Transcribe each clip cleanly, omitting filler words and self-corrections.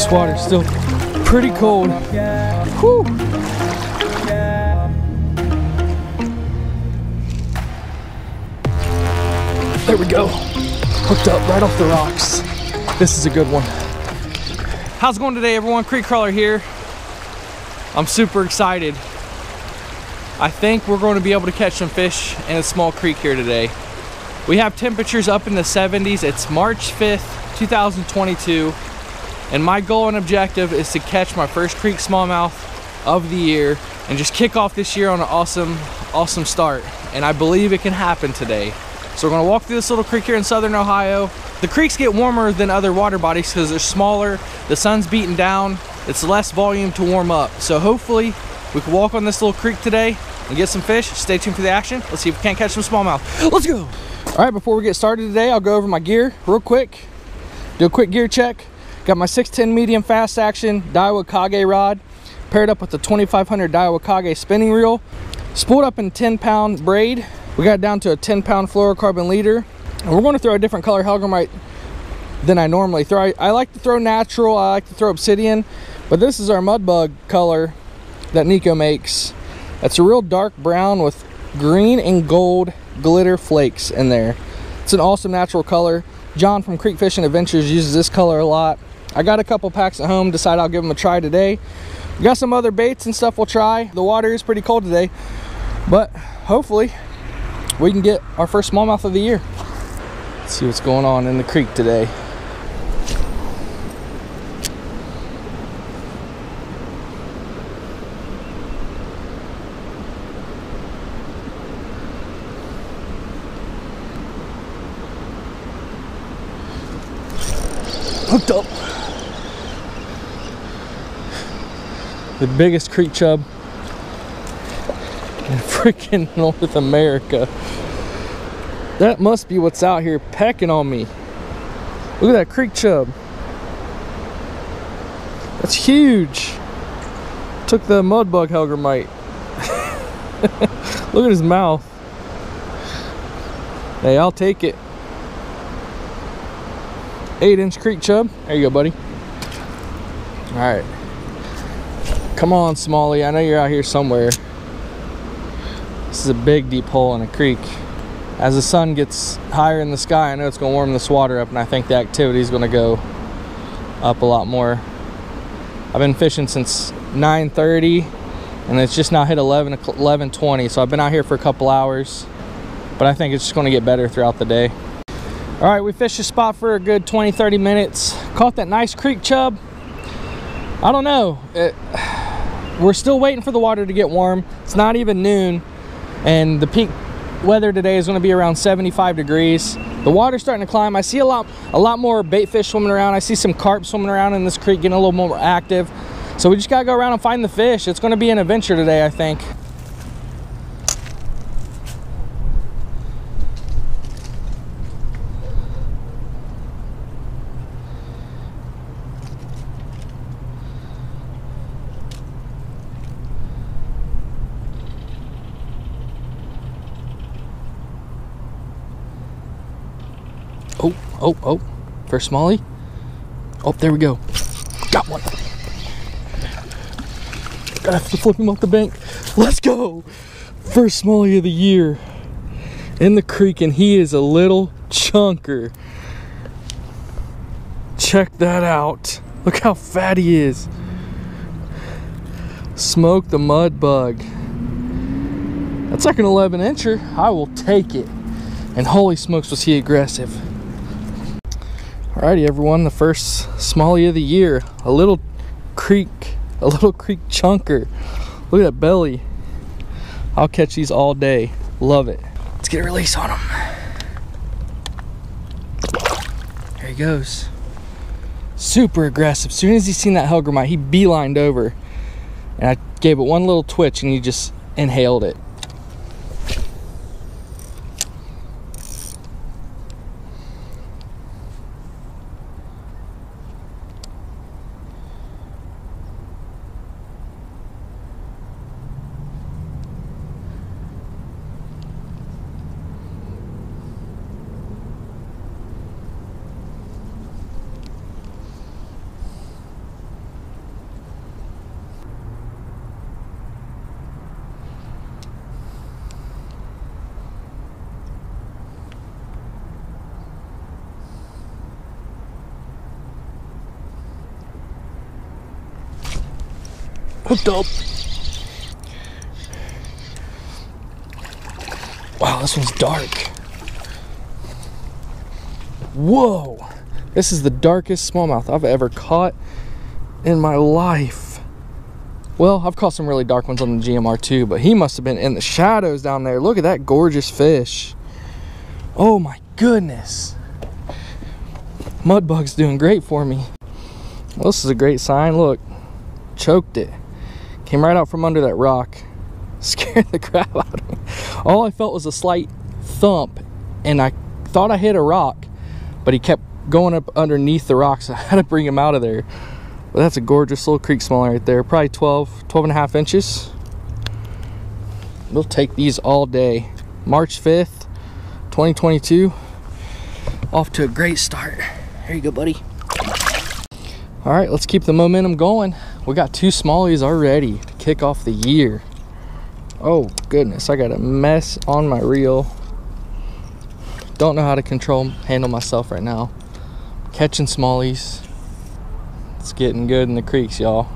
This water's still pretty cold. Whew. There we go. Hooked up right off the rocks. This is a good one. How's it going today, everyone? Creek Crawler here. I'm super excited. I think we're going to be able to catch some fish in a small creek here today. We have temperatures up in the 70s. It's March 5th, 2022. And my goal and objective is to catch my first creek smallmouth of the year and just kick off this year on an awesome start. And I believe it can happen today. So we're gonna walk through this little creek here in southern Ohio. The creeks get warmer than other water bodies because they're smaller, the sun's beating down, it's less volume to warm up. So hopefully we can walk on this little creek today and get some fish. Stay tuned for the action. Let's see if we can't catch some smallmouth. Let's go. All right, before we get started today, I'll go over my gear real quick. Do a quick gear check. Got my 610 medium fast action Daiwa Kage rod paired up with the 2500 Daiwa Kage spinning reel. Spooled up in 10-pound braid. We got it down to a 10-pound fluorocarbon leader. And we're going to throw a different color hellgrammite than I normally throw. I like to throw natural, I like to throw obsidian, but this is our mud bug color that Nico makes. It's a real dark brown with green and gold glitter flakes in there. It's an awesome natural color. John from Creek Fishing Adventures uses this color a lot. I got a couple packs at home, decided I'll give them a try today. We got some other baits and stuff we'll try. The water is pretty cold today, but hopefully we can get our first smallmouth of the year. Let's see what's going on in the creek today. Hooked up. The biggest creek chub in freaking North America. That must be what's out here pecking on me. Look at that creek chub. That's huge. Took the mud bug hellgrammite. Look at his mouth. Hey, I'll take it. 8-inch creek chub. There you go, buddy. All right. Come on, Smallie. I know you're out here somewhere. This is a big, deep hole in a creek. As the sun gets higher in the sky, I know it's going to warm this water up, and I think the activity is going to go up a lot more. I've been fishing since 9:30, and it's just now hit 11:20, so I've been out here for a couple hours, but I think it's just going to get better throughout the day. All right, we fished a spot for a good 20-30 minutes. Caught that nice creek chub. I don't know. We're still waiting for the water to get warm. It's not even noon, and the peak weather today is going to be around 75 degrees. The water's starting to climb. I see a lot more bait fish swimming around. I see some carp swimming around in this creek, getting a little more active. So we just got to go around and find the fish. It's going to be an adventure today, I think. Oh, first smallie. Oh, there we go. Got one. Gotta have to flip him off the bank. Let's go. First smallie of the year in the creek, and he is a little chunker. Check that out. Look how fat he is. Smoke the mud bug. That's like an 11-incher. I will take it. And holy smokes, was he aggressive. Alrighty, everyone, the first smallie of the year. A little creek chunker. Look at that belly. I'll catch these all day. Love it. Let's get a release on him. There he goes. Super aggressive. As soon as he seen that hellgrammite, he beelined over. And I gave it one little twitch and he just inhaled it. Hooked up. Wow, this one's dark. Whoa, this is the darkest smallmouth I've ever caught in my life. Well, I've caught some really dark ones on the GMR too, but he must have been in the shadows down there. Look at that gorgeous fish. Oh my goodness. Mudbug's doing great for me. Well, this is a great sign. Look, choked it. Came right out from under that rock. Scared the crap out of me. All I felt was a slight thump, and I thought I hit a rock, but he kept going up underneath the rocks. So I had to bring him out of there. But that's a gorgeous little creek smallie right there. Probably 12 and a half inches. We'll take these all day. March 5th, 2022. Off to a great start. Here you go, buddy. All right, let's keep the momentum going. We got 2 smallies already to kick off the year. Oh goodness, I got a mess on my reel. Don't know how to handle myself right now. Catching smallies. It's getting good in the creeks, y'all.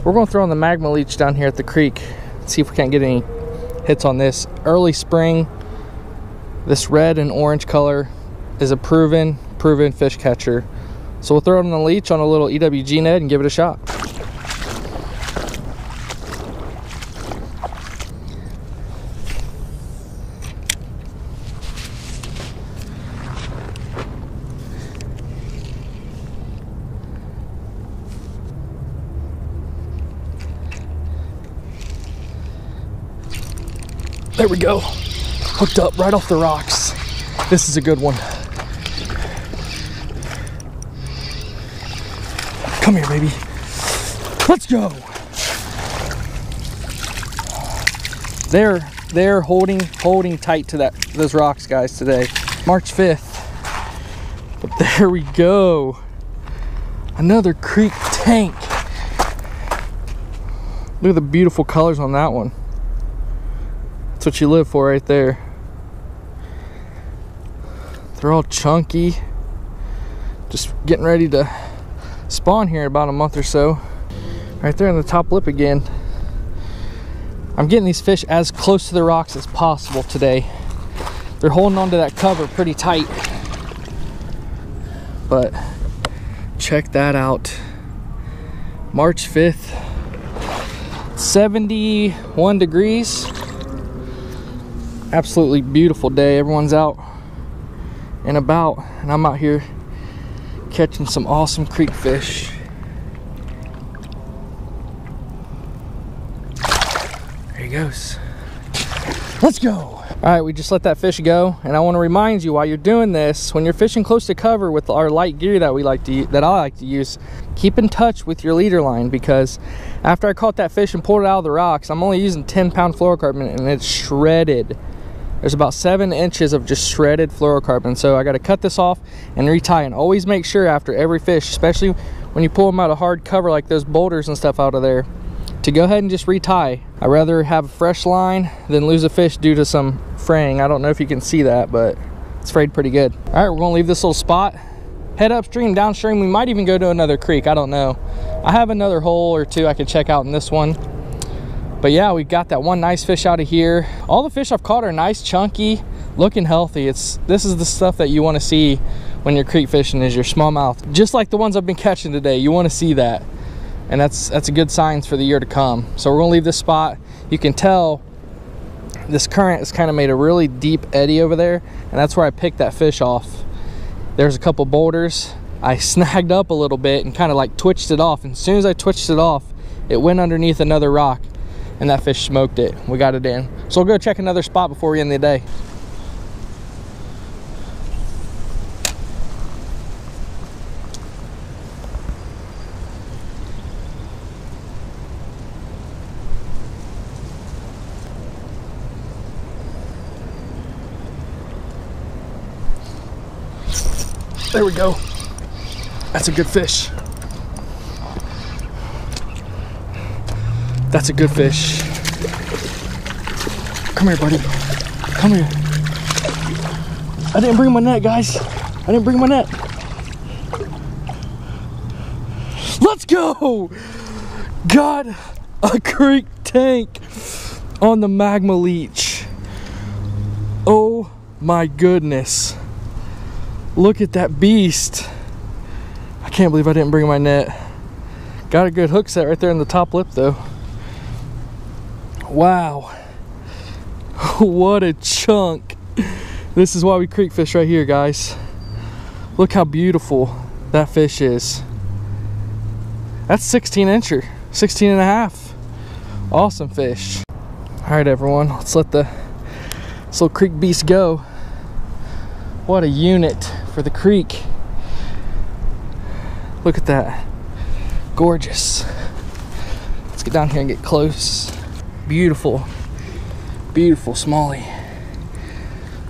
We're gonna throw on the magma leech down here at the creek. See if we can't get any hits on this. Early spring, this red and orange color is a proven fish catcher. So we'll throw it on the leech on a little EWG net and give it a shot. There we go. Hooked up right off the rocks. This is a good one. Come here, baby. Let's go. They're holding tight to those rocks, guys, today. March 5th. But there we go. Another creek tank. Look at the beautiful colors on that one. That's what you live for right there. They're all chunky. Just getting ready to spawn here in about a month or so. Right there in the top lip again. I'm getting these fish as close to the rocks as possible today. They're holding onto that cover pretty tight. But check that out. March 5th. 71 degrees. Absolutely beautiful day. Everyone's out and about, and I'm out here catching some awesome creek fish. There he goes. Let's go. All right, we just let that fish go, and I want to remind you, while you're doing this, when you're fishing close to cover with our light gear that I like to use, keep in touch with your leader line, because after I caught that fish and pulled it out of the rocks, I'm only using 10-pound fluorocarbon, and it's shredded. There's about 7 inches of just shredded fluorocarbon, so I got to cut this off and retie. And always make sure after every fish, especially when you pull them out of hard cover like those boulders and stuff out of there, to go ahead and just retie. I'd rather have a fresh line than lose a fish due to some fraying. I don't know if you can see that, but it's frayed pretty good. All right, we're gonna leave this little spot, head upstream, downstream. We might even go to another creek, I don't know. I have another hole or two I could check out in this one. But yeah, we got that one nice fish out of here. All the fish I've caught are nice, chunky, looking healthy. This is the stuff that you want to see when you're creek fishing, is your smallmouth. Just like the ones I've been catching today, you want to see that. And that's a good sign for the year to come. So we're gonna leave this spot. You can tell this current has kind of made a really deep eddy over there, and that's where I picked that fish off. There's a couple boulders. I snagged up a little bit and kind of like twitched it off. And as soon as I twitched it off, it went underneath another rock, and that fish smoked it. We got it in. So we'll go check another spot before we end the day. There we go. That's a good fish. That's a good fish. Come here, buddy. Come here. I didn't bring my net, guys. I didn't bring my net. Let's go. Got a creek tank on the magma leech. Oh my goodness. Look at that beast. I can't believe I didn't bring my net. Got a good hook set right there in the top lip though. Wow. What a chunk. This is why we creek fish right here, guys. Look how beautiful that fish is. That's 16 incher, 16 and a half. Awesome fish. All right, everyone, let's let this little creek beast go. What a unit for the creek. Look at that. Gorgeous. Let's get down here and get close. Beautiful, beautiful smallie.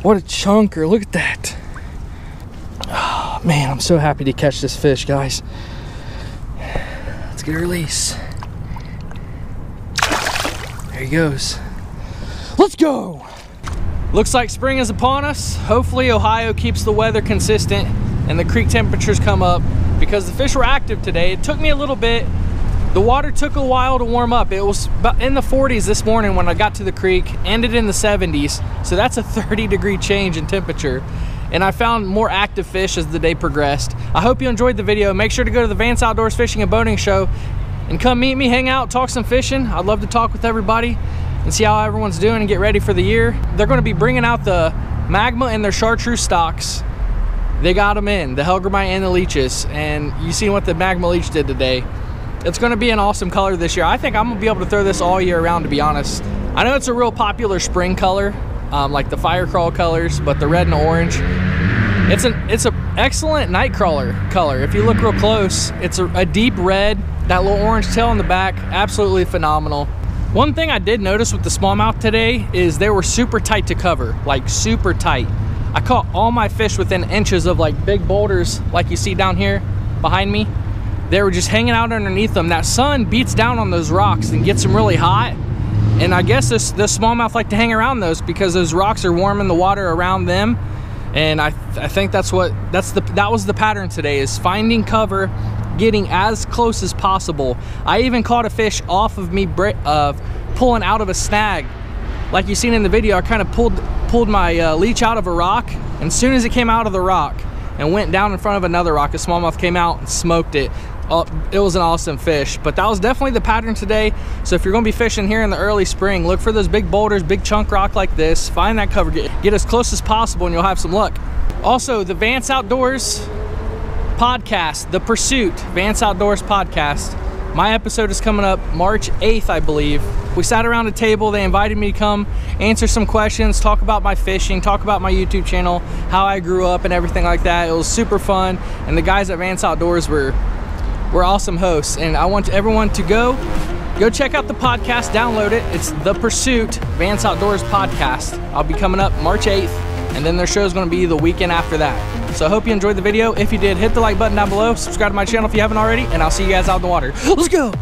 What a chunker, look at that. Oh, man, I'm so happy to catch this fish, guys. Let's get a release. There he goes. Let's go. Looks like spring is upon us. Hopefully Ohio keeps the weather consistent and the creek temperatures come up, because the fish were active today. It took me a little bit. The water took a while to warm up. It was about in the 40s this morning when I got to the creek, ended in the 70s. So that's a 30-degree change in temperature. And I found more active fish as the day progressed. I hope you enjoyed the video. Make sure to go to the Vance Outdoors Fishing and Boating Show and come meet me, hang out, talk some fishing. I'd love to talk with everybody and see how everyone's doing and get ready for the year. They're gonna be bringing out the magma and their chartreuse stocks. They got them in, the Hellgrammite and the leeches. And you see what the magma leech did today. It's gonna be an awesome color this year. I think I'm gonna be able to throw this all year round, to be honest. I know it's a real popular spring color, like the fire crawl colors, but the red and orange, it's an excellent night crawler color. If you look real close, it's a deep red, that little orange tail on the back, absolutely phenomenal. One thing I did notice with the smallmouth today is they were super tight to cover, like super tight. I caught all my fish within inches of like big boulders like you see down here behind me. They were just hanging out underneath them. That sun beats down on those rocks and gets them really hot. And I guess the smallmouth like to hang around those because those rocks are warming the water around them. And I think that was the pattern today, is finding cover, getting as close as possible. I even caught a fish off of me pulling out of a snag. Like you seen in the video, I kind of pulled my leech out of a rock, and as soon as it came out of the rock and went down in front of another rock, a smallmouth came out and smoked it. It was an awesome fish. But that was definitely the pattern today. So if you're gonna be fishing here in the early spring, look for those big boulders, big chunk rock like this, find that cover, get as close as possible, and you'll have some luck. Also, the Vance Outdoors podcast, The Pursuit Vance Outdoors podcast, my episode is coming up March 8th, I believe. We sat around a table, they invited me to come answer some questions, talk about my fishing, talk about my YouTube channel, how I grew up and everything like that. It was super fun, and the guys at Vance Outdoors were awesome hosts. And I want everyone to go check out the podcast, download it. It's The Pursuit Vance Outdoors podcast. I'll be coming up March 8th, and then their show is going to be the weekend after that. So I hope you enjoyed the video. If you did, hit the like button down below, subscribe to my channel if you haven't already, and I'll see you guys out in the water. Let's go.